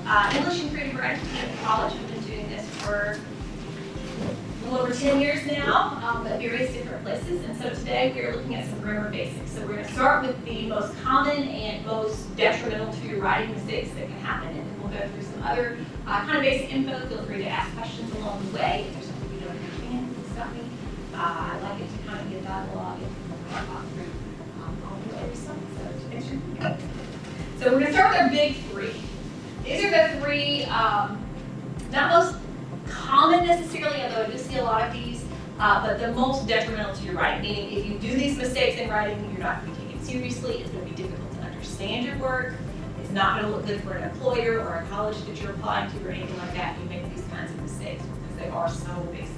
English and creative writing at college. We've been doing this for a little over 10 years now at various different places. And so today we are looking at some grammar basics. So we're going to start with the most common and most detrimental to your writing mistakes that can happen. And then we'll go through some other kind of basic info. Feel free to ask questions along the way. If there's something you don't understand, please stop me. I like it to kind of get dialogue and talk through all the other stuff. So thanks for coming. So we're going to start with our big three. These are the three, not most common necessarily, although I do see a lot of these, but the most detrimental to your writing. Meaning, if you do these mistakes in writing, you're not going to be taken seriously. It's going to be difficult to understand your work. It's not going to look good for an employer or a college that you're applying to or anything like that. You make these kinds of mistakes because they are so basic.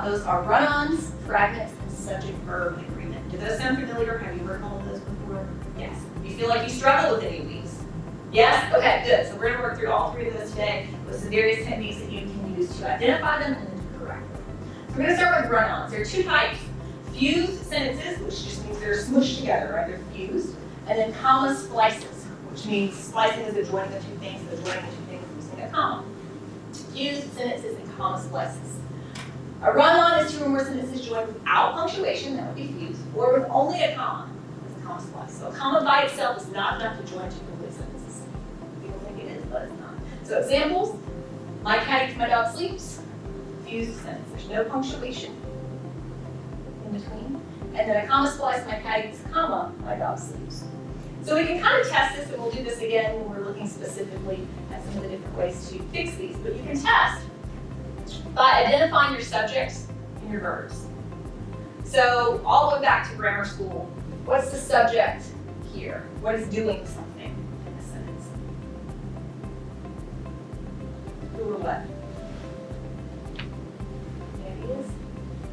Those are run-ons, fragments, and subject-verb agreement. Do those sound familiar? Have you heard all of those before? Yes. Do you feel like you struggle with any of these? Yes? Okay, good. So we're going to work through all three of those today with some various techniques that you can use to identify them and then to correct them. So we're going to start with run-ons. There are two types. Fused sentences, which just means they're smushed together, right? They're fused. And then comma splices, which means splicing is the joining of two things, the joining of two things using a comma. Fused sentences and comma splices. A run-on is two or more sentences joined without punctuation, that would be fused, or with only a comma, that's a comma splice. So a comma by itself is not enough to join two complete sentences. People think it is, but it's not. So examples, my cat eats, my dog sleeps, fused sentence. There's no punctuation in between. And then a comma splice, my cat eats, comma, my dog sleeps. So we can kind of test this, and we'll do this again when we're looking specifically at some of the different ways to fix these. But you can test by identifying your subjects and your verbs. So all the way back to grammar school, what's the subject here? What is doing something in a sentence? Who or what? Maybe is.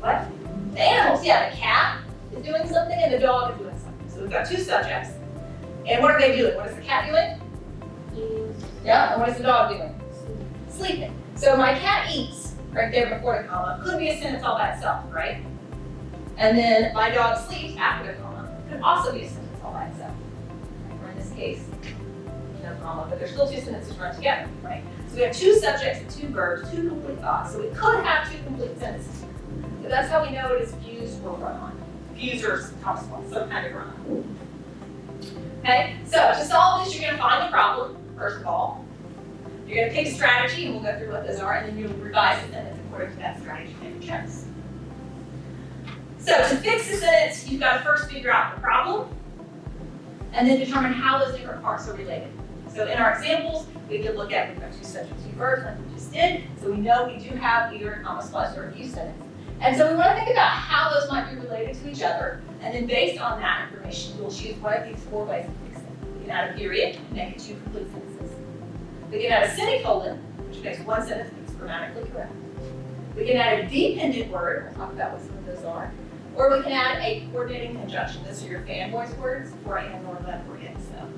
What? The animals, yeah, the cat is doing something and the dog is doing something. So we've got two subjects. And what are they doing? What is the cat doing? Yeah, and what is the dog doing? Sleeping. So my cat eats, right there before the comma, could be a sentence all by itself, right? And then my dog sleeps after the comma, could also be a sentence all by itself. Or in this case, no comma, but there's still two sentences run together, right? So we have two subjects and two verbs, two complete thoughts. So we could have two complete sentences. So that's how we know it is fused or run-on. Fused or comma splice, some kind of run-on. Okay, so to solve this, you're going to find the problem, first of all. You're going to pick a strategy, and we'll go through what those are, and then you'll revise the sentence according to that strategy and your checks. So to fix the sentence, you've got to first figure out the problem, and then determine how those different parts are related. So in our examples, we could look at, we've got two subjects, two verbs, like we just did, so we know we do have either a comma splice or a fused sentence. And so we want to think about how those might be related to each other, and then based on that information, we'll choose one of these four ways to fix it. We can add a period and make it two complete sentences. We can add a semicolon, which makes one sentence that's grammatically correct. We can add a dependent word, we'll talk about what some of those are. Or we can add a coordinating conjunction. Those are your fanboys words, for and, or, but, or, yet, so.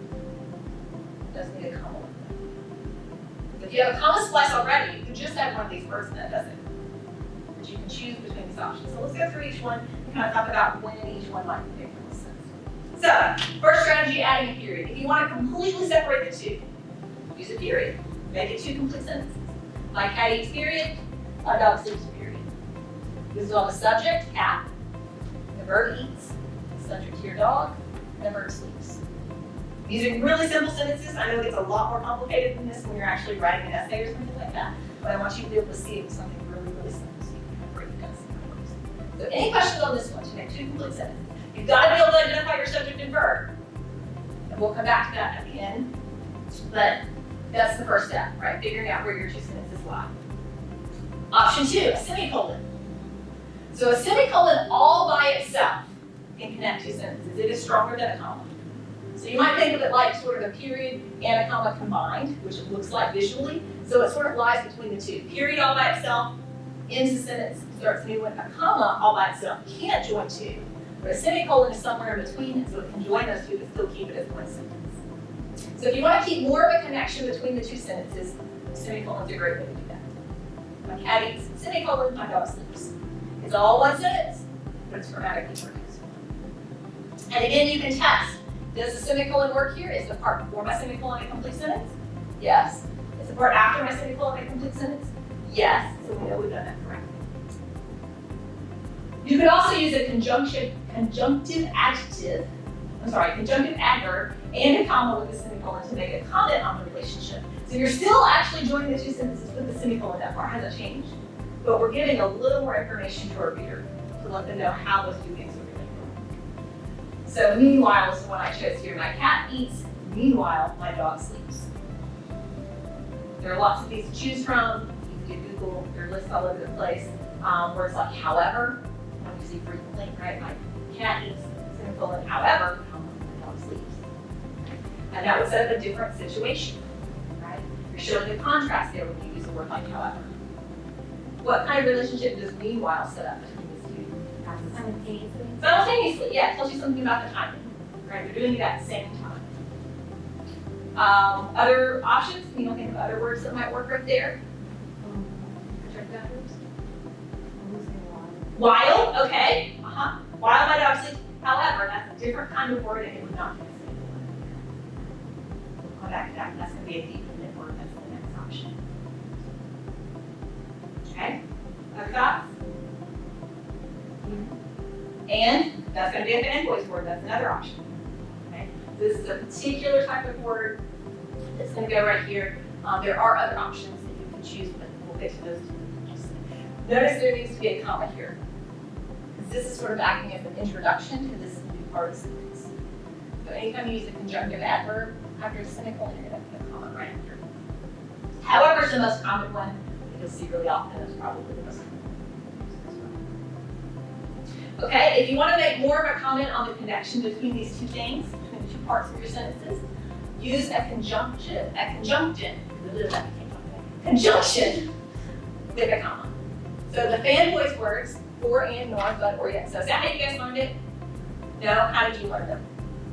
It doesn't need a comma with them. If you have a comma splice already, you can just add one of these words and that does it. But you can choose between these options. So let's go through each one and kind of talk about when each one might make the most sense. So, first strategy, adding a period. If you want to completely separate the two, use a period. Make it two complete sentences. My cat eats, period. My dog sleeps, period. This is on the subject, cat. The verb eats. The subject here, dog. And the verb sleeps. These are really simple sentences. I know it gets a lot more complicated than this when you're actually writing an essay or something like that. But I want you to be able to see it with something really, really simple so you can break it down. So any questions on this one to make two complete sentences? You've got to be able to identify your subject and verb. And we'll come back to that at the end. But that's the first step, right? Figuring out where your two sentences lie. Option two, a semicolon. So a semicolon all by itself can connect two sentences. It is stronger than a comma. So you might think of it like sort of a period and a comma combined, which it looks like visually. So it sort of lies between the two. Period all by itself ends the sentence, starts a new one. A comma all by itself can't join two. But a semicolon is somewhere in between, so it can join those two but still keep it as one sentence. So if you want to keep more of a connection between the two sentences, semicolon's a great way to do that. My cat eats, semicolon, my dog sleeps. It's all one sentence, but it's grammatically correct. And again, you can test. Does the semicolon work here? Is the part before my semicolon a complete sentence? Yes. Or after my semicolon, a complete sentence? Yes, so we know we've done that correctly. You could also use a conjunctive adverb and a comma with a semicolon to make a comment on the relationship. So you're still actually joining the two sentences with the semicolon. That part hasn't changed, but we're giving a little more information to our reader to let them know how those two things are related. So meanwhile is the one I chose here. My cat eats, meanwhile my dog sleeps. There are lots of these to choose from. You can Google, there are lists all over the place. Words like however, when you see frequently, right? My cat eats, semicolon, however, my dog sleeps. And that would set up a different situation, right? You're showing a contrast there when you use a word like however. What kind of relationship does meanwhile set up between these two? Simultaneously. Simultaneously, yeah, it tells you something about the timing, right? You're doing it at the same time. Other options, can you think of other words that might work right there? While, okay, While my dog sleeps, however, that's a different kind of word and it would not be the same word. Come back to that, that's going to be a dependent word, that's the next option. Okay, other thoughts? And that's going to be an invoice word, that's another option. Okay, this is a particular type of word that's going to go right here. There are other options that you can choose, but we'll get to those too. Just notice there needs to be a comma here. This is sort of acting as an introduction to this new part of the sentence. So anytime you use a conjunctive adverb after a semicolon, you're going to put a comma right after. However, is the most common one that you'll see really often. It's probably the most common one. Okay, if you want to make more of a comment on the connection between these two things, between the two parts of your sentences, use a conjunction with a comma. So the fan voice words, for, and, nor, but, or, yet. So is that how you guys learned it? No? How did you learn them?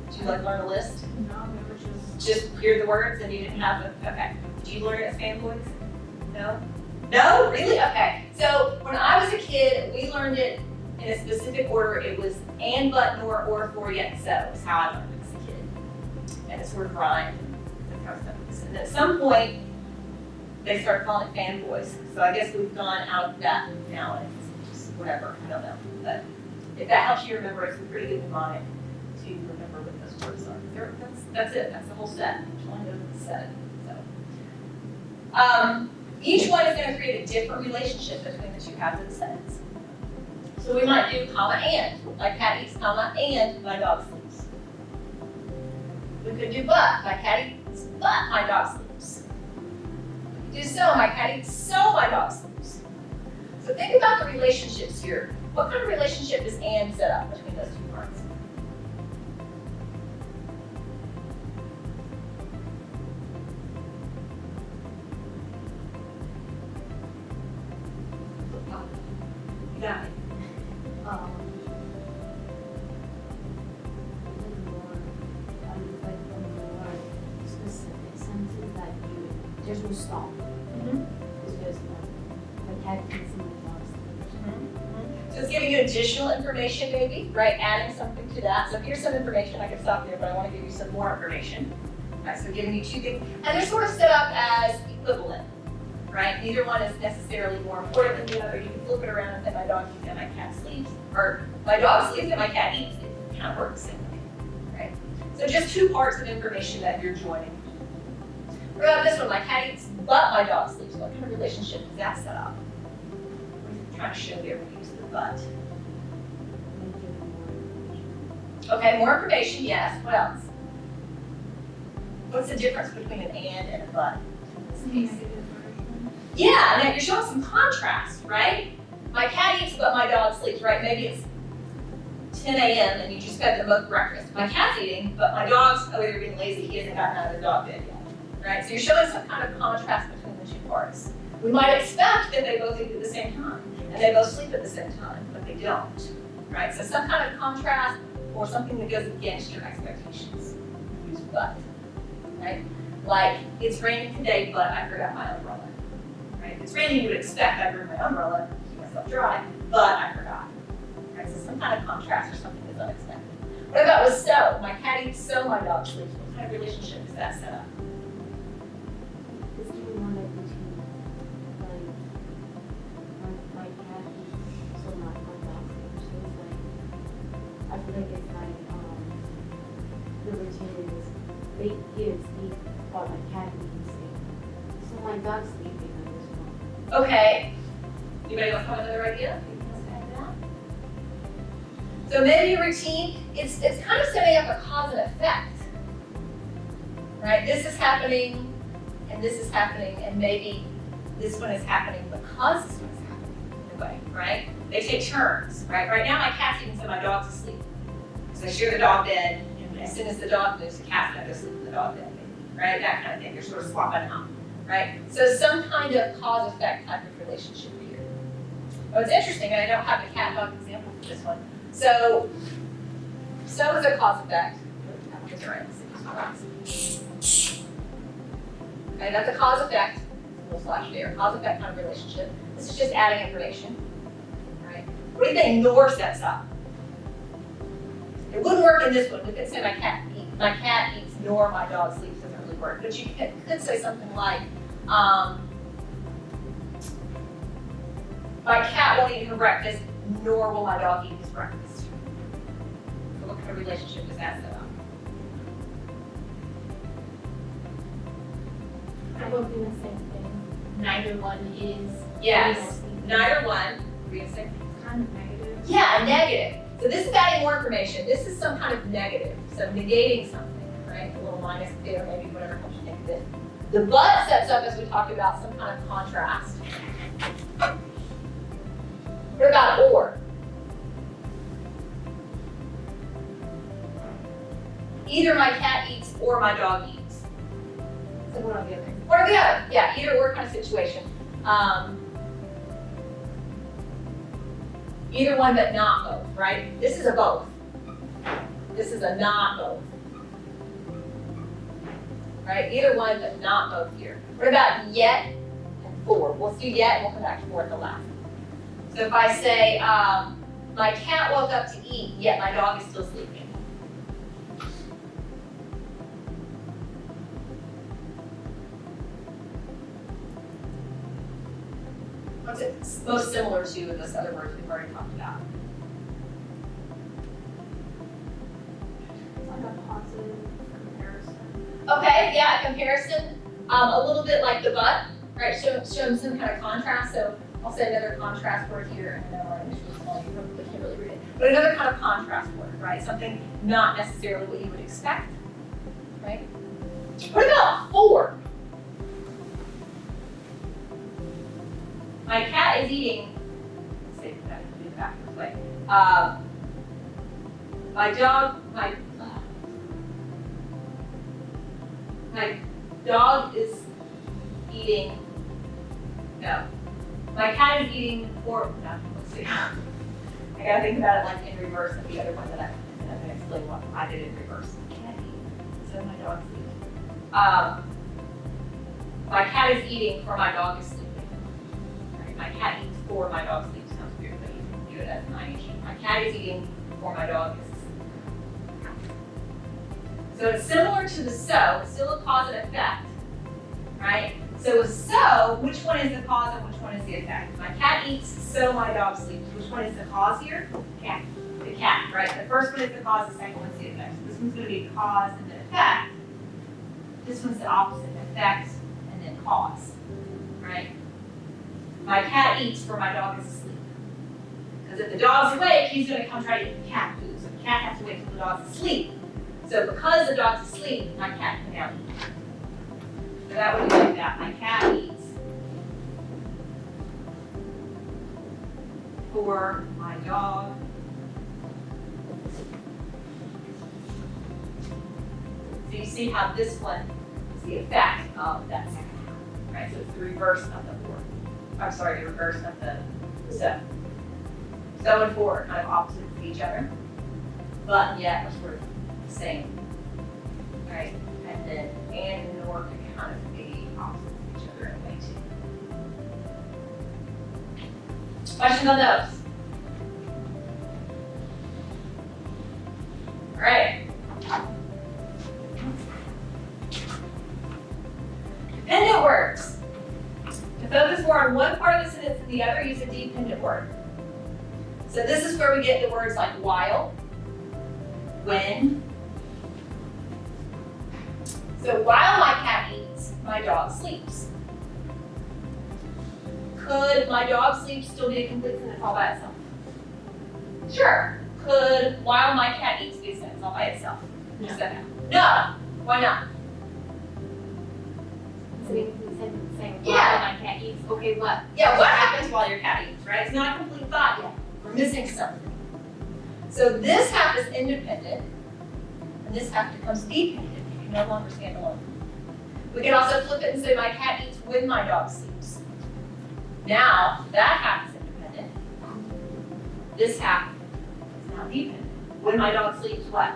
Did you learn a list? No, we were Just hear the words and you didn't have them? Okay. Did you learn it as fan voice? No? No? Really? Okay. So when I was a kid, we learned it in a specific order. It was and, but, nor, or, for, yet, so is how I learned it as a kid. And it sort of rhymed. That's how it was. And at some point, they started calling it fan voice. So I guess we've gone out of that now. And it's just whatever, I don't know. But if that helps you remember, it's a pretty good mnemonic to remember what those words are. That's it. That's the whole set. Each one knows the set. So, each one is going to create a different relationship between the two halves of the sentence. So we might do comma and, like cat eats, comma, and my dog sleeps. We could do but, my cat eats, but my dog sleeps. We could do so, my cat eats, so my dog sleeps. So think about the relationships here. What kind of relationship does and set up between those two parts? You got it. Specific sentences that there's no stop. It's just like cat eats and my dog sleeps. So it's giving you additional information maybe, right? Adding something to that. So here's some information, I could stop there, but I want to give you some more information. Right, so giving you two things, and they're sort of set up as equivalent, right? Neither one is necessarily more important than the other. You can flip it around and say my dog eats and my cat sleeps, or my dog sleeps and my cat eats. It kind of works the same way, right? So just two parts of information that you're joining. What about this one? My cat eats, but my dog sleeps. What kind of relationship does that set up? What are you trying to show there when you use the but? Okay, more information, yes. What else? What's the difference between an and a but? In this case? Yeah, now you're showing some contrast, right? My cat eats, but my dog sleeps, right? Maybe it's 10 a.m. and you just fed them both breakfast. My cat's eating, but my dog's either being lazy, he hasn't gotten out of the dog bed yet, right? So you're showing some kind of contrast between the two parts. We might expect that they both eat at the same time and they both sleep at the same time, but they don't, right? So some kind of contrast or something that goes against your expectations. Use but, right? Like, it's raining today, but I forgot my umbrella. Right? If it's raining, you would expect I bring my umbrella, keep myself dry, but I forgot. Right? So some kind of contrast or something is unexpected. What about with so? My cat eats, so my dog sleeps. What kind of relationship is that set up? It's giving one they hear sleep while my cat needs sleep. So my dog's sleeping on this one. Okay. Anybody else have another idea? Anything else to add to that? So maybe a routine, it's kind of setting up a cause and effect. Right? This is happening, and this is happening, and maybe this one is happening because this one is happening in a way, right? They take turns, right? Right now my cat's eating, so my dog's asleep. So they share the dog bed, and as soon as the dog moves, the cat's gonna go sleep in the dog bed, right? That kind of thing. They're sort of swapping out, right? So some kind of cause-effect type of relationship here. Oh, it's interesting, and I don't have a cat-dog example for this one. So is a cause-effect. Okay, that's a cause-effect. Little slash there. Cause-effect kind of relationship. This is just adding information. Right? What do you think nor sets up? It wouldn't work in this one. We could say my cat eats nor my dog sleeps. Doesn't really work. But you could say something like, my cat won't eat her breakfast, nor will my dog eat his breakfast. So what kind of relationship does that set up? I will do the same thing. Neither one is. Yes. Neither one. Were you gonna say? It's kind of negative. Yeah, a negative. So this is adding more information. This is some kind of negative. So negating something, right? A little minus there, maybe whatever helps you think of it. The but sets up, as we talked about, some kind of contrast. What about or? Either my cat eats or my dog eats. So one or the other. One or the other. Yeah, either or kind of situation. Either one but not both, right? This is a both. This is a not both. Right? Either one but not both here. What about yet and for? We'll do yet and we'll come back to for at the last. So if I say, my cat woke up to eat, yet my dog is still sleeping. What's it most similar to in those other words we've already talked about? It's like a positive comparison. Okay, yeah, a comparison. A little bit like the but, right? Show them some kind of contrast. So I'll say another contrast word here. I know our initial small, you probably can't really read it. But another kind of contrast word, right? Something not necessarily what you would expect, right? What about for? My cat is eating, let's see, that would be the backwards way. My dog is eating, no. My cat is eating for, no, let's see. I gotta think about it like in reverse of the other one that I'm gonna explain what I did in reverse. My cat eats, so my dog's eating. My cat is eating for my dog is sleeping. My cat eats for my dog sleeps. Sounds weird, but you can do it as an ING. My cat is eating for my dog is sleeping. So it's similar to the so, it's still a cause and effect, right? So with so, which one is the cause and which one is the effect? My cat eats, so my dog sleeps. Which one is the cause here? Cat. The cat, right? The first one is the cause, the second one's the effect. So this one's going to be cause and then effect. This one's the opposite, effect and then cause, right? My cat eats for my dog is asleep. Because if the dog's awake, he's going to come try to eat the cat food. So the cat has to wait till the dog's asleep. So because the dog's asleep, my cat can now eat. So that would be like that. My cat eats for my dog. So you see how this one is the effect of that second half, right? So it's the reverse of the for. I'm sorry, the reverse of the so. So and for are kind of opposite of each other, but and yet are sort of the same, right? And then and nor can kind of be opposite of each other in a way too. Questions on those? All right. Dependent words. To focus more on one part of the sentence than the other, use a dependent word. So this is where we get the words like while, when, So while my cat eats, my dog sleeps. Could my dog sleep still be a complete sentence all by itself? Sure. Could while my cat eats be a sentence all by itself? No. Just that. No. Why not? So we can say, Yeah. my cat eats, okay, what? Yeah, what happens while your cat eats, right? It's not a complete thought yet. We're missing something. So this half is independent, and this half becomes dependent. You can no longer stand alone. We can also flip it and say my cat eats when my dog sleeps. Now, that half is independent. This half is now dependent. When my dog sleeps, what?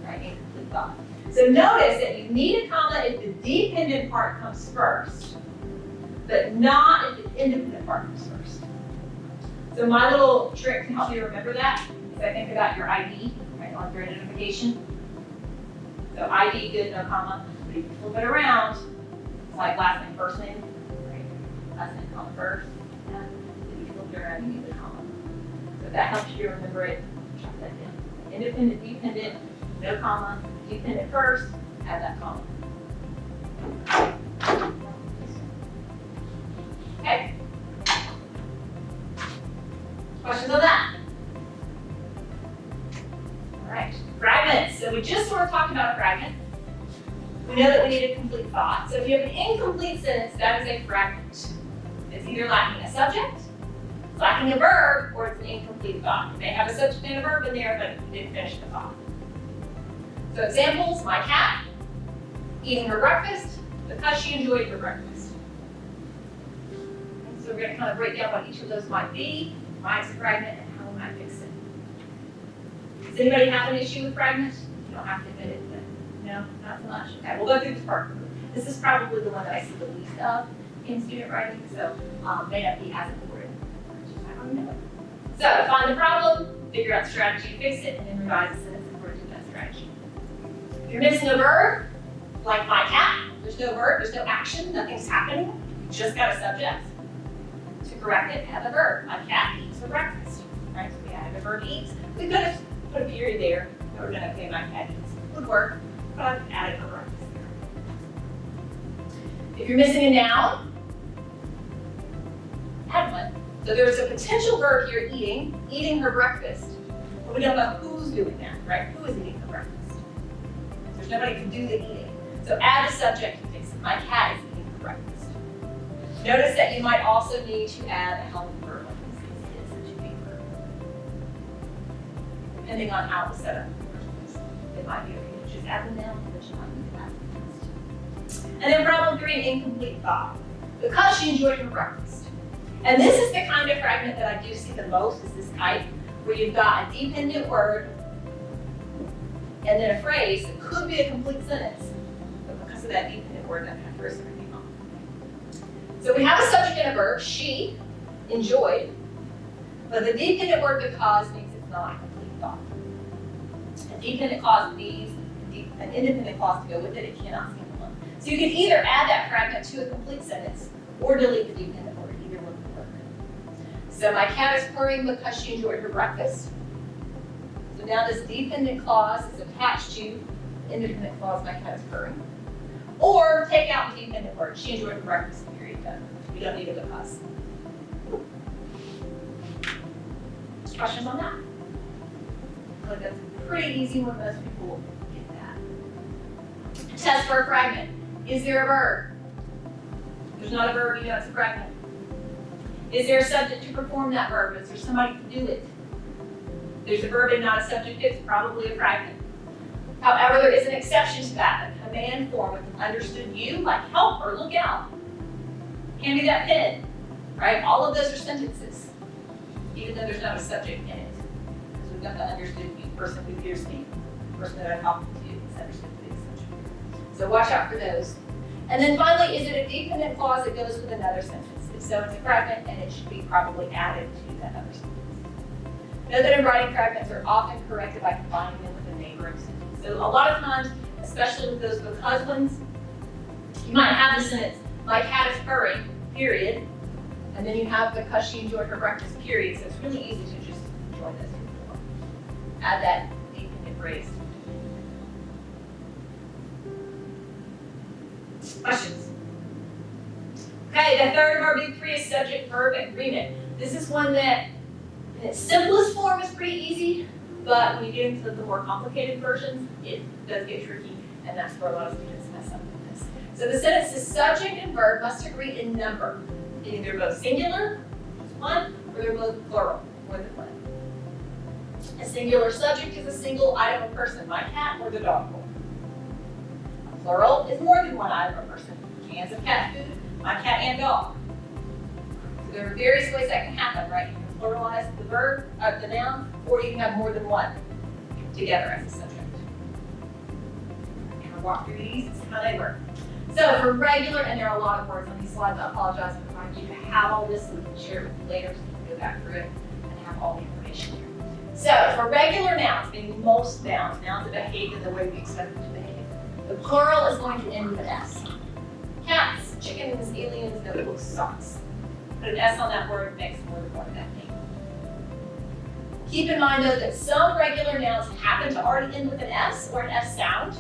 Right, incomplete thought. So notice that you need a comma if the dependent part comes first, but not if the independent part comes first. So my little trick to help you remember that is I think about your ID, right, on your identification. So ID, good, no comma. But if you flip it around, it's like last name, first name, right? Last name, comma first. And if you flip it around, you need the comma. So that helps you remember it. Jot that down. Independent, dependent, no comma. Dependent first, add that comma. Okay. Questions on that? All right, fragments. So we just sort of talked about a fragment. We know that we need a complete thought. So if you have an incomplete sentence, that is a fragment. It's either lacking a subject, it's lacking a verb, or it's an incomplete thought. It may have a subject and a verb in there, but it didn't finish the thought. So examples, my cat eating her breakfast because she enjoyed her breakfast. And so we're going to kind of break down what each of those might be, why it's a fragment, and how we might fix it. Does anybody have an issue with fragments? You don't have to admit it, but no, not so much. Okay, we'll go through this part. This is probably the one that I see the least of in student writing, so may not be as important. I don't know. So find the problem, figure out the strategy to fix it, and then revise the sentence according to that strategy. If you're missing a verb, like my cat, there's no verb, there's no action, nothing's happening. You just got a subject. To correct it, add the verb. My cat eats her breakfast. Right? So we added the verb eats. We could have put a period there. But we're gonna say my cat eats. Would work, but I've added the breakfast there. If you're missing a noun, add one. So there's a potential verb here, eating her breakfast. But we don't know who's doing that, right? Who is eating her breakfast? There's nobody to do the eating. So add a subject to fix it. My cat is eating her breakfast. Notice that you might also need to add a helping verb. Like this is a verb. Depending on how it's set up. It might be okay to just add the noun, but you might need to add the text. And then problem 3, an incomplete thought. Because she enjoyed her breakfast. And this is the kind of fragment that I do see the most, is this type, where you've got a dependent word and then a phrase that could be a complete sentence, but because of that dependent word, that first came off. So we have a subject and a verb, she enjoyed, but the dependent word because means it's not a complete thought. A dependent clause needs an independent clause to go with it, it cannot stand alone. So you can either add that fragment to a complete sentence or delete the dependent word, either one will work. So my cat is purring because she enjoyed her breakfast. So now this dependent clause is attached to the independent clause, my cat is purring. Or take out the dependent word, she enjoyed her breakfast, period, done. We don't need a because. Questions on that? I feel like that's a pretty easy one, most people will get that. Test for a fragment. Is there a verb? If there's not a verb, you know it's a fragment. Is there a subject to perform that verb? Is there somebody to do it? There's a verb and not a subject, it's probably a fragment. However, there is an exception to that, a command form with an understood you, like help or look out. Hand me that pen, right? All of those are sentences, even though there's not a subject in it. Because we've got the understood you, person who hears me, the person that I'm talking to is understood to be the subject. So watch out for those. And then finally, is it a dependent clause that goes with another sentence? If so, it's a fragment and it should be probably added to that other sentence. Note that in writing, fragments are often corrected by combining them with a neighboring sentence. So a lot of times, especially with those because ones, you might have the sentence, my cat is purring, period. And then you have because she enjoyed her breakfast, period. So it's really easy to just join those two. Add that dependent phrase. Questions? Okay, the third of our big three is subject verb agreement. This is one that in its simplest form is pretty easy, but when you get into the more complicated versions, it does get tricky, and that's where a lot of students mess up with this. So the sentence is subject and verb must agree in number. Either they're both singular, one, or they're both plural, more than one. A singular subject is a single item or person, my cat or the dog bowl. A plural is more than one item or person, cans of cat food, my cat and dog. So there are various ways that can happen, right? You can pluralize the verb, the noun, or you can have more than one together as a subject. I'm gonna walk through these and see how they work. So for regular, and there are a lot of words on these slides, I apologize for trying you to have all this, so we can share it with you later, so you can go back through it and have all the information here. So for regular nouns, meaning most nouns that behave in the way we expect them to behave, the plural is going to end with an S. Cats, chickens, aliens, notebooks, socks. Put an S on that word makes more than one of that name. Keep in mind though that some regular nouns happen to already end with an S or an S sound,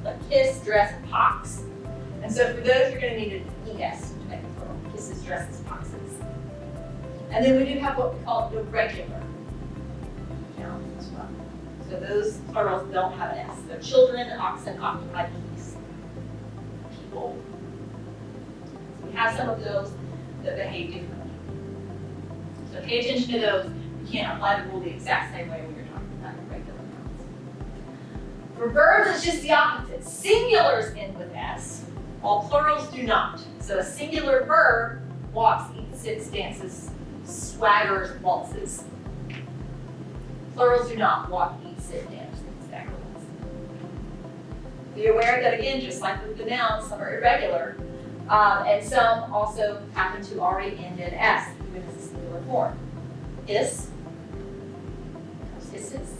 like kiss, dress, and pox. And so for those, you're going to need an ES to make it plural. Kisses, dresses, poxes. And then we do have what we call irregular nouns as well. So those plurals don't have an S. They're children, oxen, occupied, geese, people. So we have some of those that behave differently. So pay attention to those. You can't apply the rule the exact same way when you're talking about irregular nouns. For verbs, it's just the opposite. Singulars end with S, while plurals do not. So a singular verb walks, eats, sits, dances, swaggers, waltzes. Plurals do not walk, eat, sit, dance, stagger, waltz. Be aware that again, just like with the nouns, some are irregular, and some also happen to already end in S, even as a singular form. Hiss, hisses,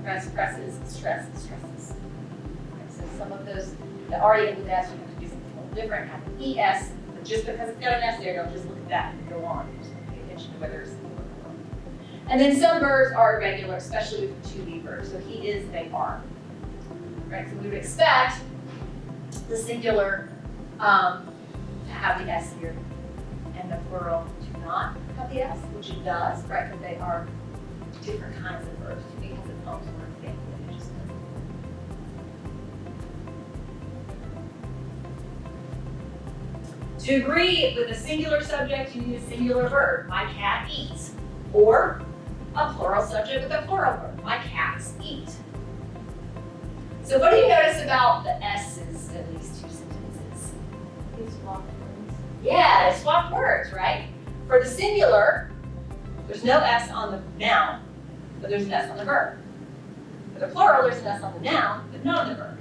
press, presses, stress, stresses. Okay, so some of those that already end with S, you have to do something a little different, have an ES, but just because it's got an S there, don't just look at that and go on. Just pay attention to whether it's singular or plural. And then some verbs are irregular, especially with to be verbs. So he is, they are. Right, so we would expect the singular to have the S here, and the plural to not have the S, which it does, right? Because they are different kinds of verbs. To be has its own sort of thing. It just doesn't. To agree with a singular subject, you need a singular verb. My cat eats. Or a plural subject with a plural verb. My cats eat. So what do you notice about the S's in these two sentences? These swap words. Yeah, they swap words, right? For the singular, there's no S on the noun, but there's an S on the verb. For the plural, there's an S on the noun, but not on the verb.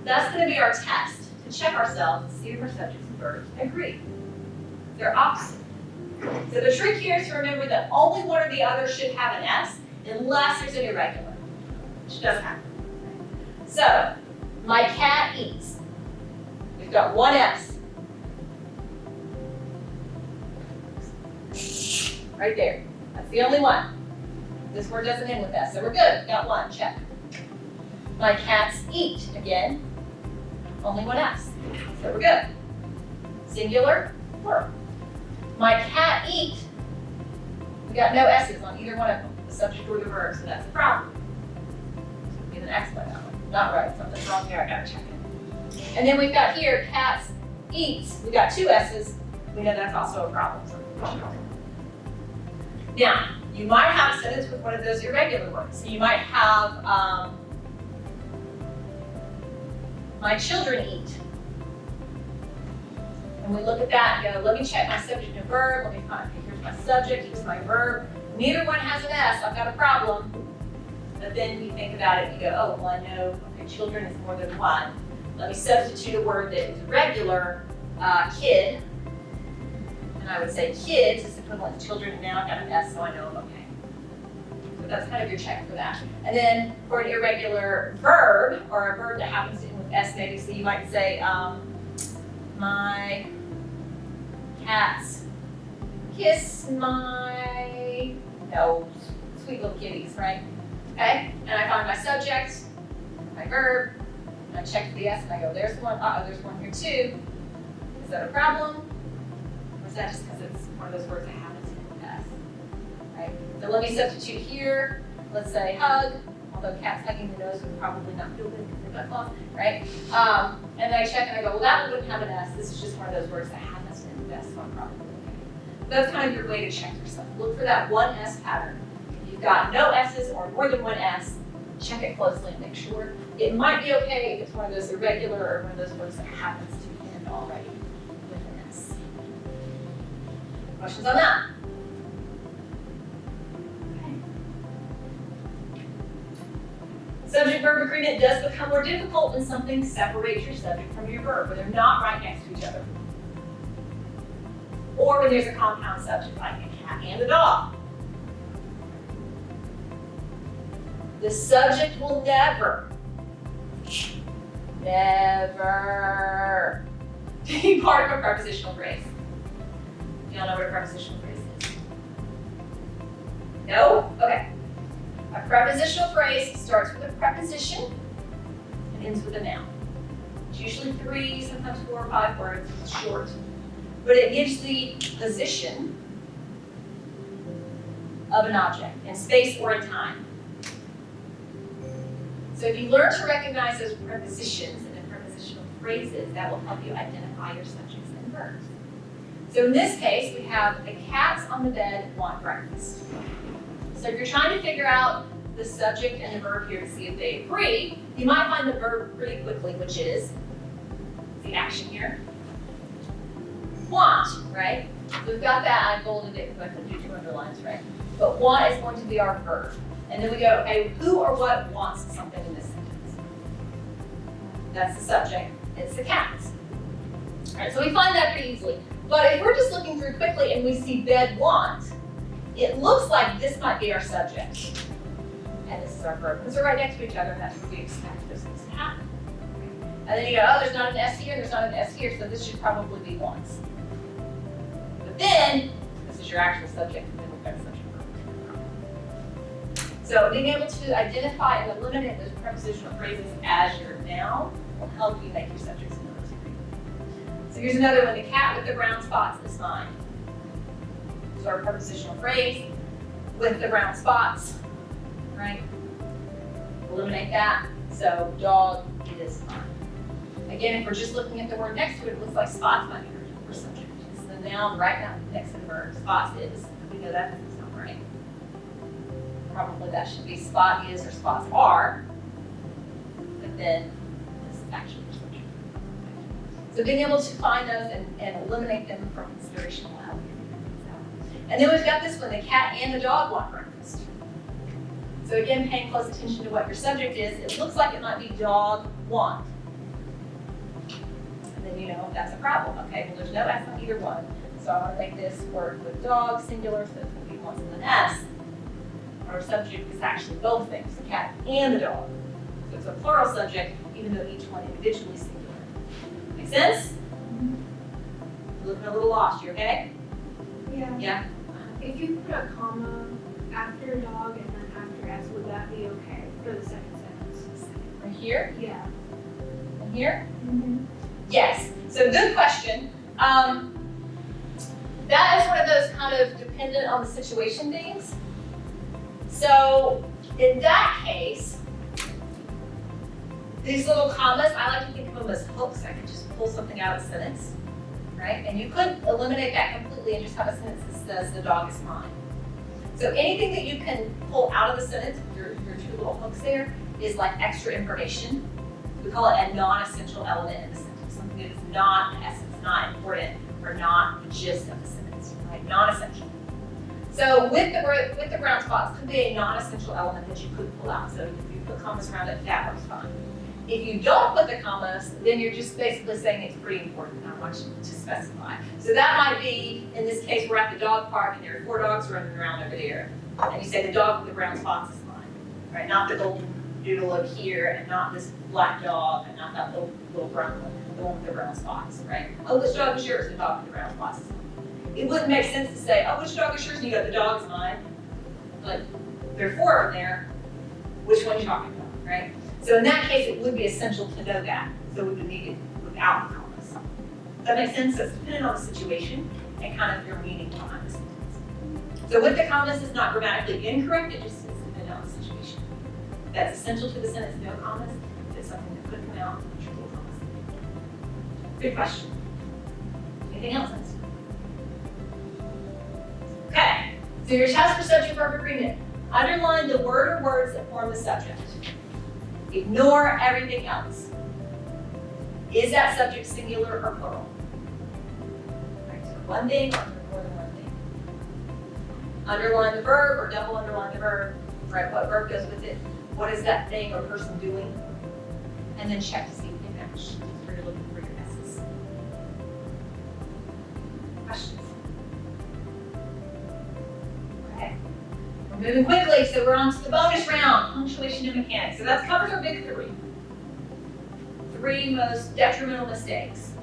That's going to be our test to check ourselves and see if our subjects and verbs agree. They're opposite. So the trick here is to remember that only one or the other should have an S unless there's an irregular, which does happen. So, my cat eats. We've got one S. Right there. That's the only one. This word doesn't end with S, so we're good. Got one, check. My cats eat, again, only one S. So we're good. Singular, plural. My cat eat, we got no S's on either one of them, the subject or the verb, so that's a problem. So we get an X by that one. Not right, something's wrong here, I gotta check it. And then we've got here, cats eats, we got two S's, we know that's also a problem. So now, you might have a sentence with one of those irregular words. So you might have, my children eat. And we look at that and go, let me check my subject and verb, let me find, okay, here's my subject, here's my verb. Neither one has an S, I've got a problem. But then you think about it and you go, oh, well, I know, okay, children is more than one. Let me substitute a word that is regular, kid. And I would say kids is equivalent to children, and now I've got an S, so I know I'm okay. So that's kind of your check for that. And then for an irregular verb, or a verb that happens to end with S maybe, so you might say, my cats kiss my nose. Sweet little kitties, right? Okay, and I find my subject, my verb, and I check the S and I go, there's one, there's one here too. Is that a problem? Or is that just because it's one of those words that happens in S? Right? So let me substitute here. Let's say hug, although cats hugging the nose would probably not feel good because they've got claws, right? And then I check and I go, well, that one wouldn't have an S. This is just one of those words that happens in S, so I'm probably okay. That's kind of your way to check yourself. Look for that one S pattern. If you've got no S's or more than one S, check it closely and make sure. It might be okay if it's one of those irregular or one of those words that happens to end already with an S. Questions on that? Subject-verb agreement does become more difficult when something separates your subject from your verb, when they're not right next to each other. Or when there's a compound subject like a cat and a dog. The subject will never be part of a prepositional phrase. Y'all know what a prepositional phrase is? No? Okay. A prepositional phrase starts with a preposition and ends with a noun. It's usually 3, sometimes 4 or 5 words. It's short. But it gives the position of an object in space or in time. So if you learn to recognize those prepositions and the prepositional phrases, that will help you identify your subjects and verbs. So in this case, we have the cats on the bed want breakfast. So if you're trying to figure out the subject and the verb here to see if they agree, you might find the verb pretty quickly, which is the action here. Want, right? So we've got that. I bolded it because I couldn't do 2 underlines, right? But want is going to be our verb. And then we go, okay, who or what wants something in this sentence? That's the subject. It's the cats. All right, so we find that pretty easily. But if we're just looking through quickly and we see bed want, it looks like this might be our subject. And this is our verb. Because they're right next to each other, and that's what we expect those things to happen. And then you go, oh, there's not an S here, there's not an S here, so this should probably be wants. But then, this is your actual subject, and then we've got subject verb. So being able to identify and eliminate those prepositional phrases as your noun will help you make your subjects and verbs agree. So here's another one, the cat with the brown spots is mine. So our prepositional phrase with the brown spots, right? Eliminate that. So dog is mine. Again, if we're just looking at the word next to it, it looks like spots might be for subject. It's the noun right now next to the verb. Spots is. We know that doesn't sound right. Probably that should be spot is or spots are. But then this is actually your subject. So being able to find those and eliminate them from consideration will help you figure things out. And then we've got this one, the cat and the dog want breakfast. So again, paying close attention to what your subject is, it looks like it might be dog want. And then you know if that's a problem. Okay, well there's no S on either one. So I want to make this word with dog singular, so it's going to be wants with an S. Our subject is actually both things, the cat and the dog. So it's a plural subject, even though each one individually is singular. Make sense? Looking a little lost, you okay? Yeah. Yeah? If you put a comma after dog and then after S, would that be okay for the second sentence? Right here? Yeah. And here? Mm-hmm. Yes. So good question. That is one of those kind of dependent on the situation things. So in that case, these little commas, I like to think of them as hooks. I could just pull something out of a sentence, right? And you could eliminate that completely and just have a sentence that says the dog is mine. So anything that you can pull out of the sentence, your 2 little hooks there, is like extra information. We call it a non-essential element in the sentence. Something that is not in essence, not important, or not the gist of the sentence, right? Non-essential. So with the brown spots, could be a non-essential element that you could pull out. So if you put commas around it, that works fine. If you don't put the commas, then you're just basically saying it's pretty important. I want you to specify. So that might be, in this case, we're at the dog park and there are 4 dogs running around over there. And you say the dog with the brown spots is mine, right? Not the golden doodle over here, and not this black dog, and not that little brown one, the one with the brown spots, right? Oh, which dog is yours? The dog with the brown spots is mine. It wouldn't make sense to say, oh, which dog is yours? And you go, the dog's mine. But there are 4 of them there. Which one are you talking about, right? So in that case, it would be essential to know that, so we would need it without the commas. Does that make sense? So it's dependent on the situation and kind of your meaning behind the sentence. So with the commas, it's not grammatically incorrect, it just is dependent on the situation. That's essential to the sentence, no commas. If it's something that could come out, triple commas. Good question. Anything else? Okay, so your test for subject-verb agreement. Underline the word or words that form the subject. Ignore everything else. Is that subject singular or plural? Right, so one thing or more than one thing. Underline the verb or double underline the verb. Right, what verb goes with it? What is that thing or person doing? And then check to see if they match. That's where you're looking for your S's. Questions? Okay. We're moving quickly, so we're on to the bonus round, punctuation and mechanics. So that covers our big three. Three most detrimental mistakes.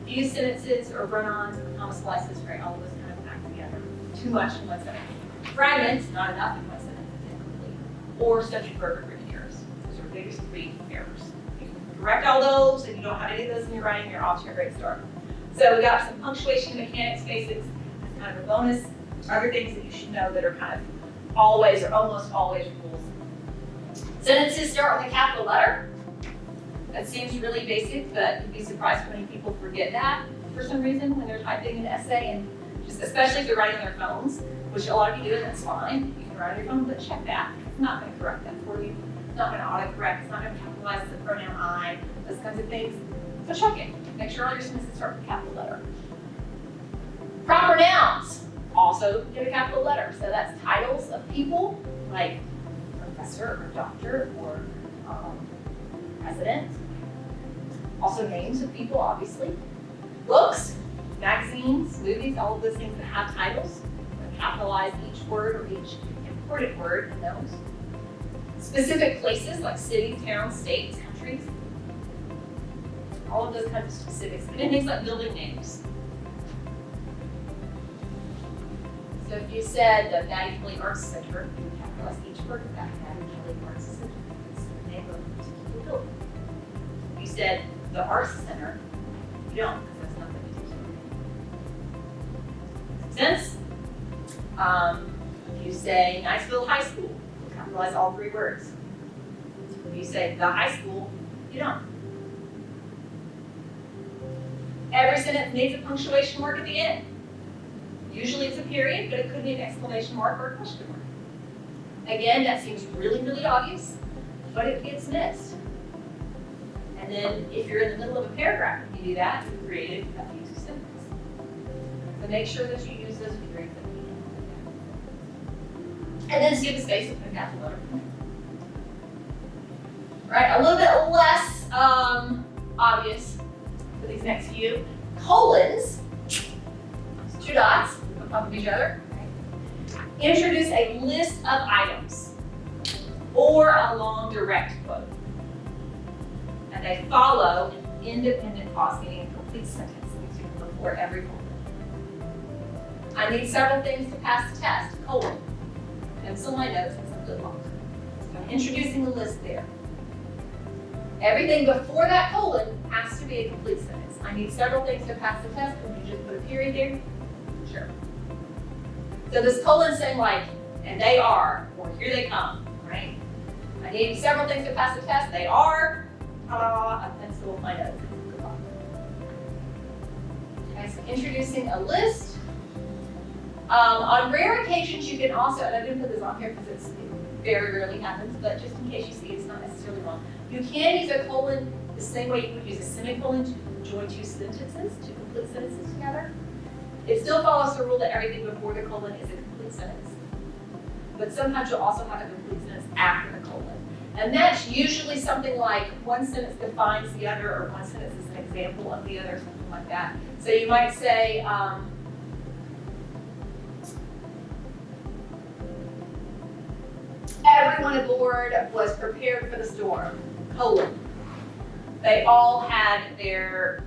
Fused sentences or run-ons or comma splices, right? All of those kind of packed together. Too much in one sentence. Fragments, not enough in one sentence, it's incomplete. Or subject-verb agreement errors. Those are the biggest three errors. You can correct all those, and you don't have any of those in your writing, you're off to a great start. So we got some punctuation and mechanics basics as kind of a bonus. Other things that you should know that are kind of always or almost always rules. Sentences start with a capital letter. That seems really basic, but you'd be surprised how many people forget that for some reason when they're typing an essay, and just especially if they're writing on their phones, which a lot of you do, and that's fine. You can write on your phone, but check that. It's not going to correct that for you. It's not going to autocorrect. It's not going to capitalize the pronoun I, those kinds of things. So check it. Make sure all your sentences start with a capital letter. Proper nouns also get a capital letter. So that's titles of people, like professor or doctor or president. Also names of people, obviously. Books, magazines, movies, all of those things that have titles. Capitalize each word or each important word in those. Specific places like cities, towns, states, countries. All of those kinds of specifics. And things like building names. So if you said the Maddie Kelly Arts Center, you would capitalize each word of that. Maddie Kelly Arts Center. It's the name of a particular building. If you said the Arts Center, you don't, because that's not the particular name. Make sense? If you say Niceville High School, you capitalize all three words. If you say the high school, you don't. Every sentence needs a punctuation mark at the end. Usually it's a period, but it could be an exclamation mark or a question mark. Again, that seems really, really obvious, but it gets missed. And then if you're in the middle of a paragraph and you do that, you've created a future sentence. So make sure that you use those periods at the end. And then see the space and put a capital letter. Right, a little bit less obvious for these next few. Colons, two dots on top of each other. Introduce a list of items or a long direct quote. And they follow an independent clause, meaning a complete sentence before every colon. I need several things to pass the test, colon. Pencil my notes and some good luck. So I'm introducing the list there. Everything before that colon has to be a complete sentence. I need several things to pass the test. Could you just put a period there? Sure. So this colon saying like, and they are, or here they come, right? I need several things to pass the test. They are, a pencil, my notes. Good luck. Okay, so introducing a list. On rare occasions, you can also, and I didn't put this on here because it very rarely happens, but just in case you see it's not necessarily wrong. You can use a colon the same way you would use a semicolon to join two sentences, two complete sentences together. It still follows the rule that everything before the colon is a complete sentence. But sometimes you'll also have a complete sentence after the colon. And that's usually something like one sentence defines the other, or one sentence is an example of the other, something like that. So you might say, everyone aboard was prepared for the storm, colon. They all had their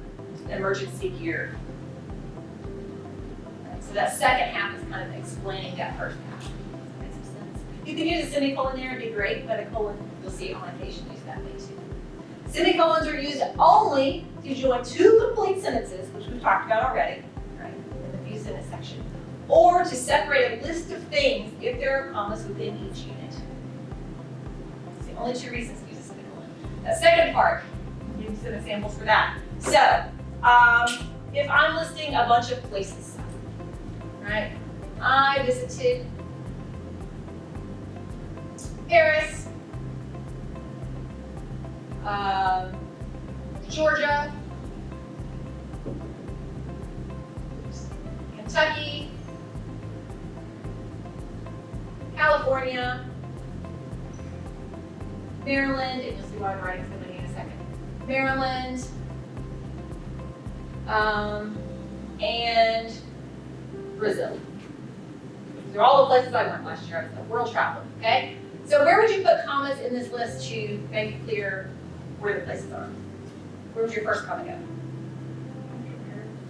emergency gear. So that second half is kind of explaining that first half. Makes sense. You can use a semicolon there, it'd be great, but a colon You'll see annotation used that way too. Semicolons are used only to join two complete sentences, which we've talked about already, right, in the view sentence section, or to separate a list of things if there are commas within each unit. It's the only two reasons to use a semicolon. The second part, I'll give you some examples for that. So, if I'm listing a bunch of places, right? I visited Paris, Georgia, Kentucky, California, Maryland, and you'll see why I'm writing so many in a second. Maryland, and Brazil. These are all the places I went last year. I was a world traveler, okay? So where would you put commas in this list to make it clear where the places are? Where would your first comma go?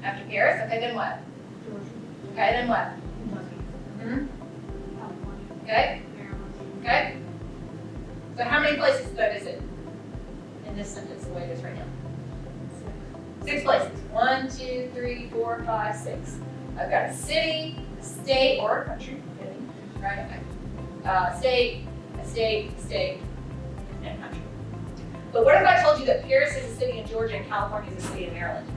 After Paris? Okay, then what? Okay, then what? Mm-hmm. Okay, okay. So how many places did I visit in this sentence the way it is right now? 6 places. 1, 2, 3, 4, 5, 6. I've got a city, a state, or a country, right? State, a state, state, and country. But what if I told you that Paris is a city in Georgia and California is a city in Maryland?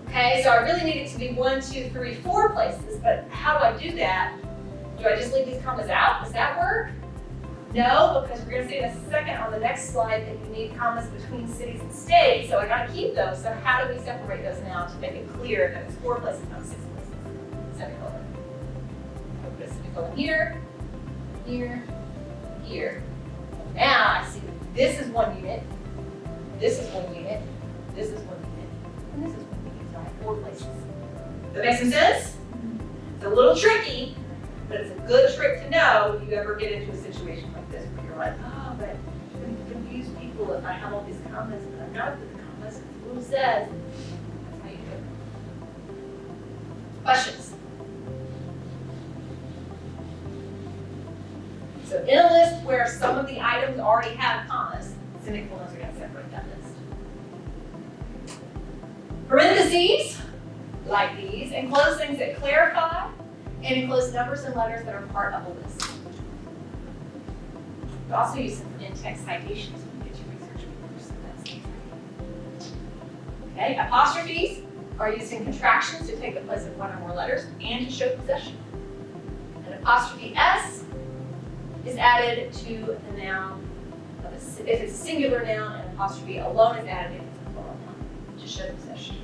Okay, so I really need it to be 1, 2, 3, 4 places, but how do I do that? Do I just leave these commas out? Does that work? No, because we're gonna see in a second on the next slide that you need commas between cities and states, so I gotta keep those. So how do we separate those now to make it clear that it's 4 places, not 6 places? Semicolon. I'll put a semicolon here, here, here. Now I see that this is 1 unit, this is 1 unit, this is 1 unit, and this is 1 unit, so I have 4 places. Does that make some sense? It's a little tricky, but it's a good trick to know if you ever get into a situation like this where you're like, oh, but I'm going to confuse people if I have all these comments, but I've got to put the comments, the rule says. That's how you do it. Questions? So in a list where some of the items already have commas, semicolons are going to separate that list. Parentheses, like these, enclose things that clarify and enclose numbers and letters that are part of a list. We also use some in-text citations when we get your research papers, so that's okay. Apostrophes are used in contractions to take the place of 1 or more letters and to show possession. An apostrophe S is added to the noun of if it's a singular noun, an apostrophe alone is added if it's a plural noun to show possession.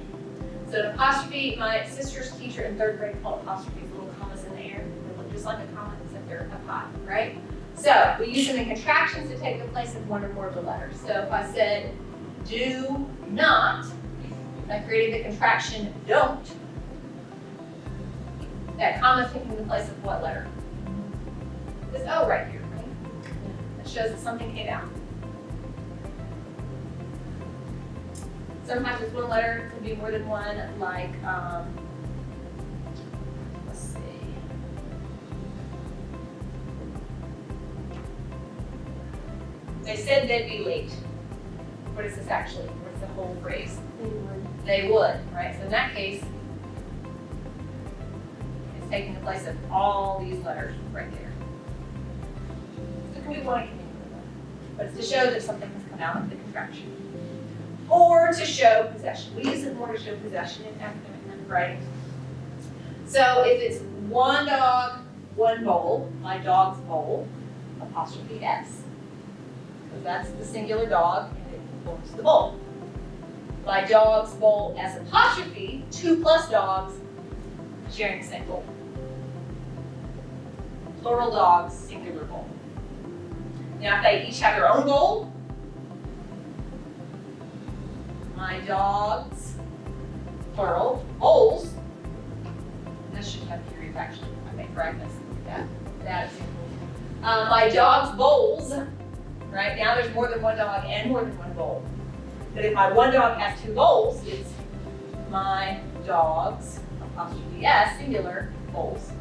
So an apostrophe, my sister's teacher in 3rd grade called apostrophes little commas in the air. They look just like a comma, except they're up high, right? So we use them in contractions to take the place of 1 or more of the letters. So if I said do not, I created the contraction don't. That comma is taking the place of what letter? This O right here, right? That shows that something came out. Sometimes it's 1 letter, it can be more than 1, like, let's see. They said they'd be late. What is this actually? What's the whole phrase? They would, right? So in that case, it's taking the place of all these letters right there. So it can be 1, it can be 1. But it's to show that something has come out of the contraction. Or to show possession. We use it more to show possession in academic writing. So if it's 1 dog, 1 bowl, my dog's bowl, apostrophe S. Because that's the singular dog and it belongs to the bowl. My dog's bowl S apostrophe, 2 plus dogs sharing the same bowl. Plural dogs, singular bowl. Now if they each have their own bowl, my dogs, plural, bowls. This should have periods actually. I make fragments. Look at that. That is my dog's bowls. Right now, there's more than 1 dog and more than 1 bowl. But if my 1 dog has 2 bowls, it's my dog's apostrophe S singular bowls.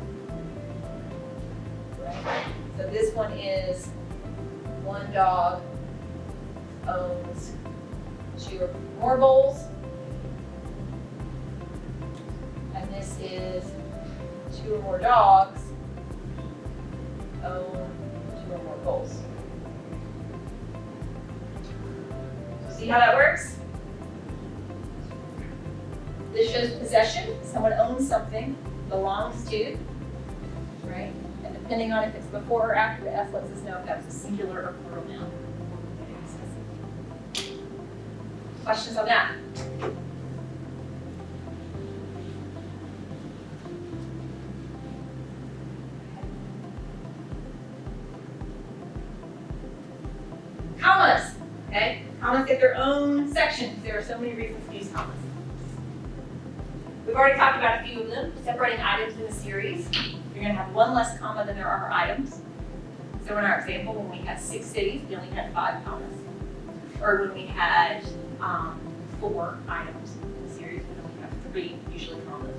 Right? So this one is one dog owns 2 or more bowls. And this is 2 or more dogs own 2 or more bowls. See how that works? This shows possession. Someone owns something, belongs to, right? And depending on if it's before or after the S, lets us know if that's a singular or plural noun. Questions on that? Commas, okay? Commas get their own sections. There are so many reasons to use commas. We've already talked about a few of them. Separating items in a series. You're going to have one less comma than there are items. So in our example, when we had 6 cities, we only had 5 commas. Or when we had 4 items in the series, we only have 3, usually commas.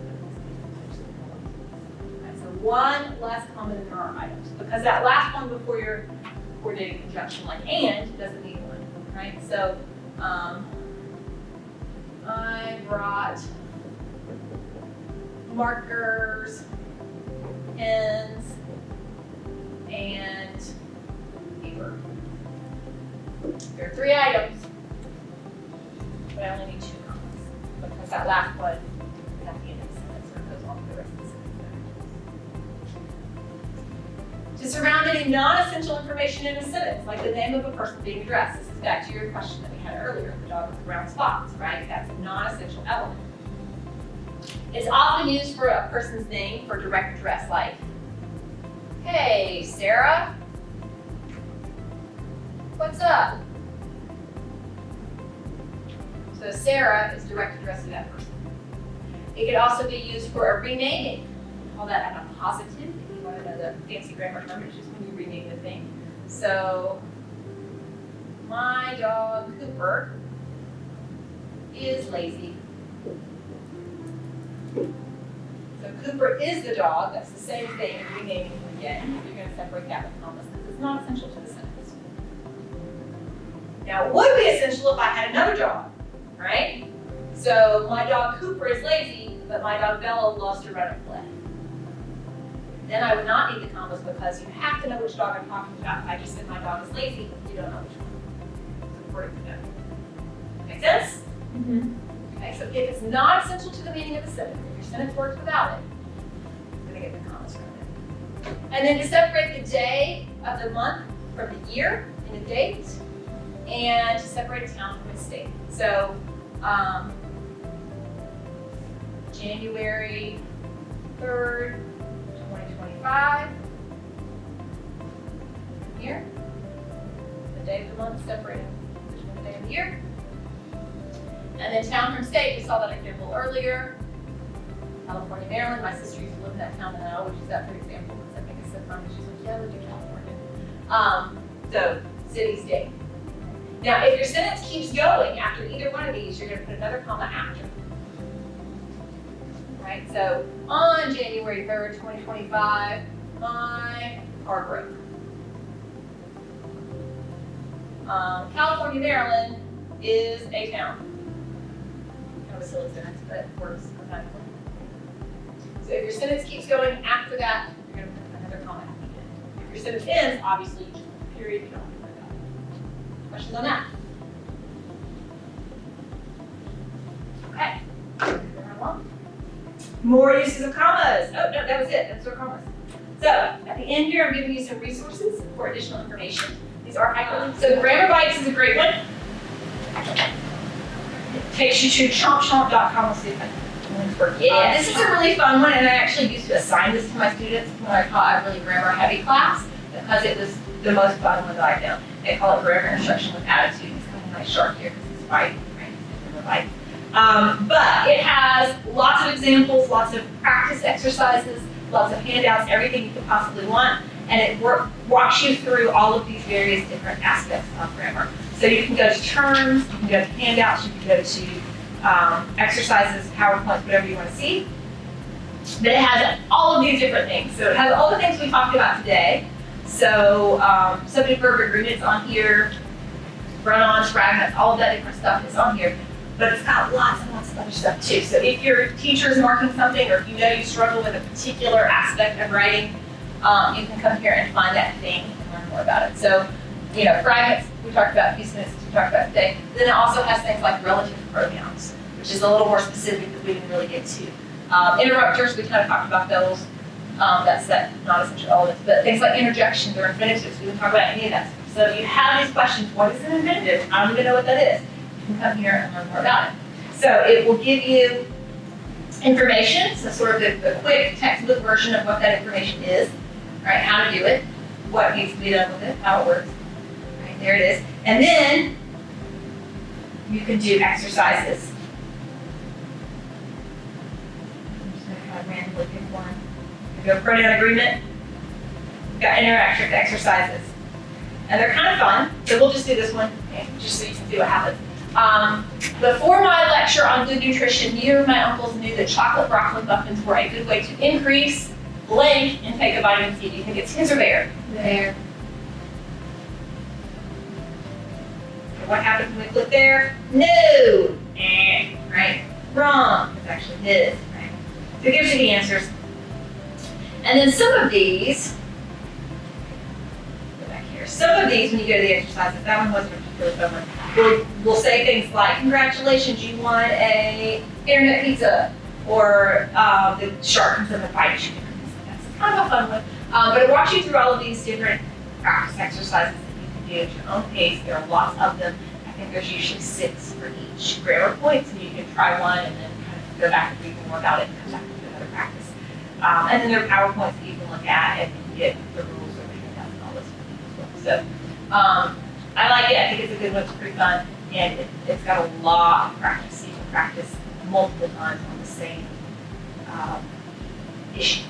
Right, so one less comma than there are items. Because that last one before your coordinated conjunction, like and, doesn't need one, right? So I brought markers, pens, and paper. There are 3 items, but I only need 2 commas because that last one is at the end of the sentence, or it goes on for the rest of the sentence. To surround any non-essential information in a sentence, like the name of a person being addressed. This is back to your question that we had earlier, the dog with the brown spots, right? That's a non-essential element. It's often used for a person's name for direct address, like, hey, Sarah, what's up? So Sarah is direct address to that person. It could also be used for a renaming. We call that an appositive. If you want to know the fancy grammar term, it's just when you rename the thing. So my dog Cooper is lazy. So Cooper is the dog. That's the same thing as renaming him again. You're going to separate that with commas because it's not essential to the sentence. Now, it would be essential if I had another dog, right? So my dog Cooper is lazy, but my dog Bella loves to run and play. Then I would not need the commas because you have to know which dog I'm talking about. If I just said my dog is lazy, you don't know which one. It's important to know. Make sense? Mm-hmm. Okay, so if it's not essential to the meaning of the sentence, if your sentence works without it, you're going to get the commas from it. And then to separate the day of the month from the year in a date, and to separate a town from a state. So, January 3rd, 2025, here, the day of the month separated between the day and the year. And then town from state, we saw that example earlier. California, Maryland. My sister used to live in that town, and I always use that for example because I think it's so funny. She's like, yeah, I live in California. So, city, state. Now, if your sentence keeps going after either one of these, you're going to put another comma after. Right? So, on January 3rd, 2025, my car broke. California, Maryland is a town. Kind of a silly sentence, but it works automatically. So if your sentence keeps going after that, you're going to put another comma at the end. If your sentence ends, obviously you just put a period, you don't have to worry about it. Questions on that? Okay. More uses of commas. Oh, no, that was it. That's our commas. So at the end here, I'm giving you some resources for additional information. These are hyperlinks. So Grammar Bites is a great one. It takes you to chompchomp.com. Let's see if I can link for it. This is a really fun one, and I actually used to assign this to my students when I taught a really grammar-heavy class because it was the most fun one that I found. They call it grammar instruction with attitude. It's kind of a nice shark here because it's right? Grammar Bite. But it has lots of examples, lots of practice exercises, lots of handouts, everything you could possibly want, and it walks you through all of these various different aspects of grammar. So you can go to terms, you can go to handouts, you can go to exercises, PowerPoint, whatever you want to see. But it has all of these different things. So it has all the things we talked about today. So subject verb agreements on here, run-ons, fragments, all of that different stuff is on here. But it's got lots and lots of other stuff too. So if your teacher is marking something, or if you know you struggle with a particular aspect of writing, you can come here and find that thing and learn more about it. So, you know, fragments, we talked about a few sentences we talked about today. Then it also has things like relative pronouns, which is a little more specific that we didn't really get to. Interrupters, we kind of talked about those. That's not essential elements, but things like interjections or infinitives, we didn't talk about any of that stuff. So if you have these questions, what is an infinitive? I don't even know what that is. You can come here and learn more about it. So it will give you information, so sort of the quick textbook version of what that information is, right? How to do it, what needs to be done with it, how it works. Right, there it is. And then you can do exercises. I'm just going to kind of randomly pick one. Go pronoun agreement. We've got interactive exercises. And they're kind of fun, so we'll just do this one, okay, just so you can see what happens. Before my lecture on good nutrition, you and my uncles knew that chocolate broccoli muffins were a good way to increase blank intake of vitamin C. Do you think it's his or their? There. What happens when we click there? No! Right? Wrong. It's actually his, right? So it gives you the answers. And then some of these, go back here, some of these, when you go to the exercises, that one wasn't a particularly fun one, we'll say things like, congratulations, you won a internet pizza, or the shark comes up and bites you. That's kind of a fun one. But it walks you through all of these different practice exercises that you can do at your own pace. There are lots of them. I think there's usually 6 for each grammar point, so you can try one and then kind of go back and read more about it and come back and do another practice. And then there are PowerPoints that you can look at and you can get the rules or the handouts and all this as well. So I like it. I think it's a good one. It's pretty fun. And it's got a lot of practice. You can practice multiple times on the same issue.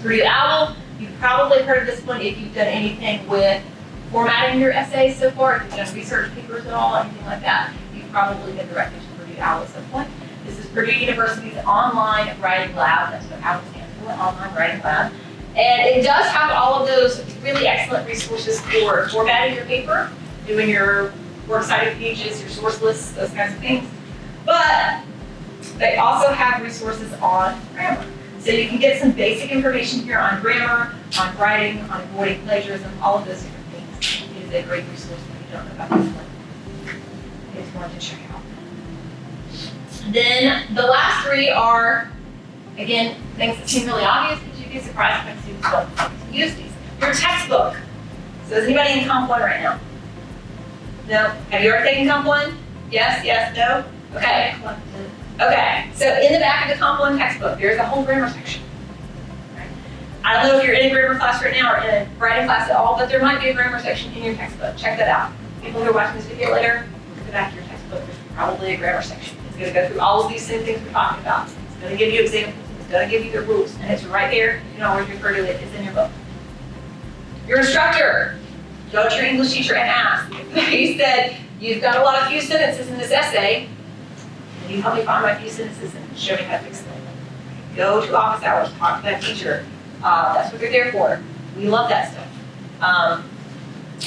Purdue OWL, you've probably heard of this one if you've done anything with formatting your essays so far. If you've done research papers at all, anything like that, you've probably been directed to Purdue OWL at some point. This is Purdue University's online writing lab. That's what OWL stands for, online writing lab. And it does have all of those really excellent resources for formatting your paper, doing your works cited pages, your source lists, those kinds of things. But they also have resources on grammar. So you can get some basic information here on grammar, on writing, on avoiding plagiarism, all of those different things. It is a great resource if you don't know about this one. It's one to check out. Then the last 3 are, again, things that seem really obvious, but you'd be surprised when students don't use these. Your textbook. So is anybody in Comp 1 right now? No? Have you ever taken Comp 1? Yes, yes, no? Okay. Okay, so in the back of the Comp 1 textbook, there's a whole grammar section. Right? I don't know if you're in a grammar class right now or in a writing class at all, but there might be a grammar section in your textbook. Check that out. People who are watching this video later, look at the back of your textbook. There's probably a grammar section. It's going to go through all of these same things we're talking about. It's going to give you examples. It's going to give you the rules. And it's right there. You can always refer to it. It's in your book. Your instructor. Go to your English teacher and ask. He said, you've got a lot of few sentences in this essay. Can you help me find my few sentences and show me how to fix them? Go to office hours, talk to that teacher. That's what they're there for. We love that stuff.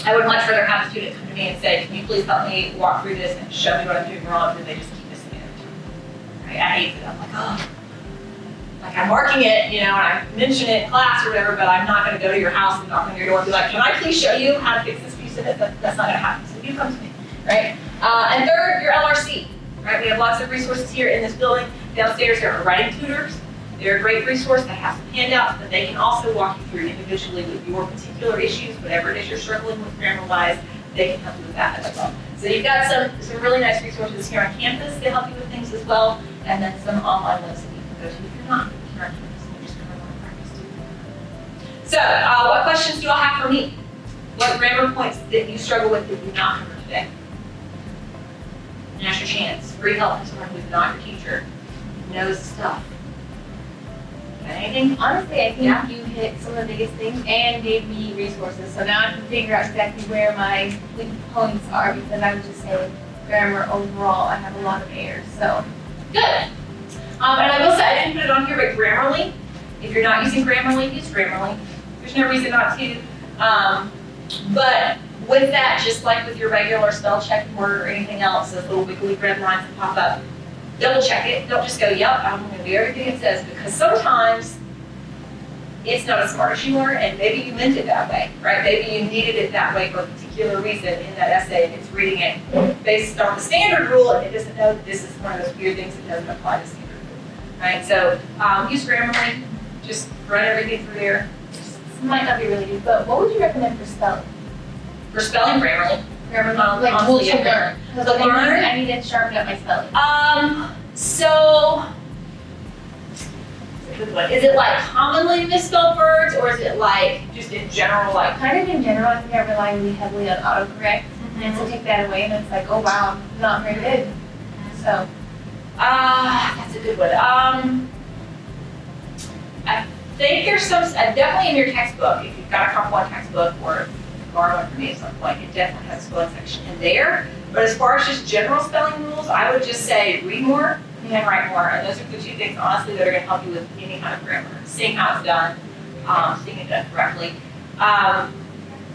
I would much rather have a student come to me and say, can you please help me walk through this and show me what I'm doing wrong, than they just keep missing it every time. Right? I hate that. I'm like, oh. Like I'm marking it, you know, and I mention it in class or whatever, but I'm not going to go to your house and knock on your door and be like, can I please show you how to fix this few sentences? That's not going to happen. So you come to me, right? And third, your LRC. Right, we have lots of resources here in this building. Downstairs there are writing tutors. They're a great resource. They have some handouts, but they can also walk you through individually with your particular issues, whatever it is you're struggling with grammar-wise, they can help you with that as well. So you've got some really nice resources here on campus to help you with things as well, and then some online ones that you can go to if you're not here on campus and you're just going to want to practice too. So what questions do y'all have for me? What grammar points that you struggle with that you've not covered today? Now's your chance. Free help from someone who's not your teacher, knows stuff. Got anything? Honestly, I think you hit some of the biggest things and gave me resources. So now I can figure out exactly where my weak points are, because I would just say grammar overall, I have a lot of errors. So Good. And I will say, I didn't put it on here, but Grammarly, if you're not using Grammarly, use Grammarly. There's no reason not to. But with that, just like with your regular spell check word or anything else, those little wiggly red lines that pop up, double check it. Don't just go, yep, I'm gonna do everything it says, because sometimes it's not as smart as you are, and maybe you meant it that way, right? Maybe you needed it that way for a particular reason in that essay, and it's reading it based on the standard rule, and it doesn't know that this is one of those weird things that doesn't apply to standard rule, right? So use Grammarly, just run everything through there. This might not be really good, but what would you recommend for spelling? For spelling, Grammarly. Grammarly, like honestly, to yeah. learn. Because To learn? I need to sharpen up my spelling. So good one. Is it like commonly misspelled words, or is it like just in general, like? Kind of in general, I think I rely really heavily on autocorrect, and so take that away, and it's like, oh wow, I'm not very good. So, That's a good one. I think there's some, definitely in your textbook, if you've got a Comp 1 textbook or borrow one from me at some point, it definitely has a spelling section in there. But as far as just general spelling rules, I would just say read more and write more. And those are the two things, honestly, that are going to help you with any kind of grammar. Seeing how it's done, seeing it done correctly.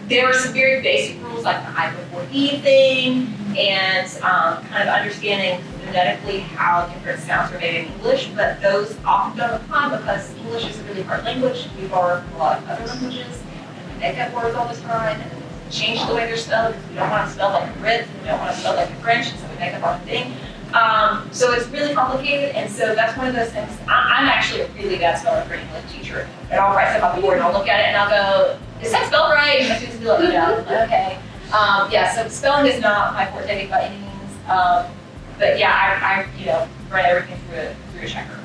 There are some very basic rules like the I before E thing, and kind of understanding phonetically how different sounds are made in English, but those often don't apply because English is a really hard language. We borrow from a lot of other languages, and we make up words all the time, and change the way they're spelled because we don't want to spell like the Brits, and we don't want to spell like the French, and so we make up our own thing. So it's really complicated, and so that's one of those things. I'm actually a really bad speller for an English teacher, and I'll write stuff on the board, and I'll look at it, and I'll go, is that spelled right? And my students will be like, no. I'm like, okay. Yeah, so spelling is not my forte by any means. But yeah, I run everything through a checker.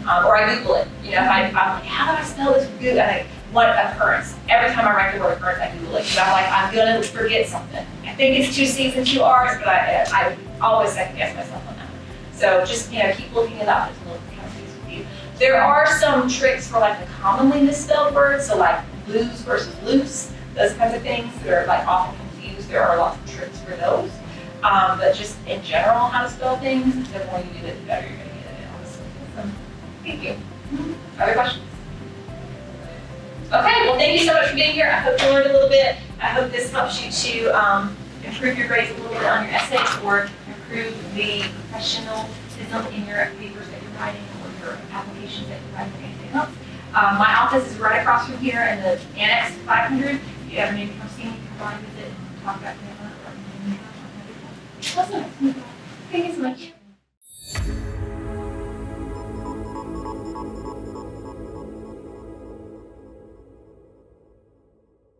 Or I Google it. If I'm like, how do I spell this good? And one occurrence. Every time I write the word occurrence, I Google it. Because I'm like, I'm gonna forget something. I think it's 2 C's and 2 R's, but I always second guess myself on that. So just keep looking it up. It's a little kind of things with you. There are some tricks for like the commonly misspelled words, so like lose versus loose, those kinds of things that are like often confused. There are lots of tricks for those. But just in general, how to spell things, the more you do it, the better you're going to get it, honestly. So, thank you. Other questions? Okay, well, thank you so much for being here. I hope you learned a little bit. I hope this helps you to improve your grades a little bit on your essays or improve the professionalism in your papers that you're writing or your applications that you're writing or anything else. My office is right across from here in the Annex 500. If you ever need to come see me, come by, visit, talk about grammar. Awesome. Thank you so much.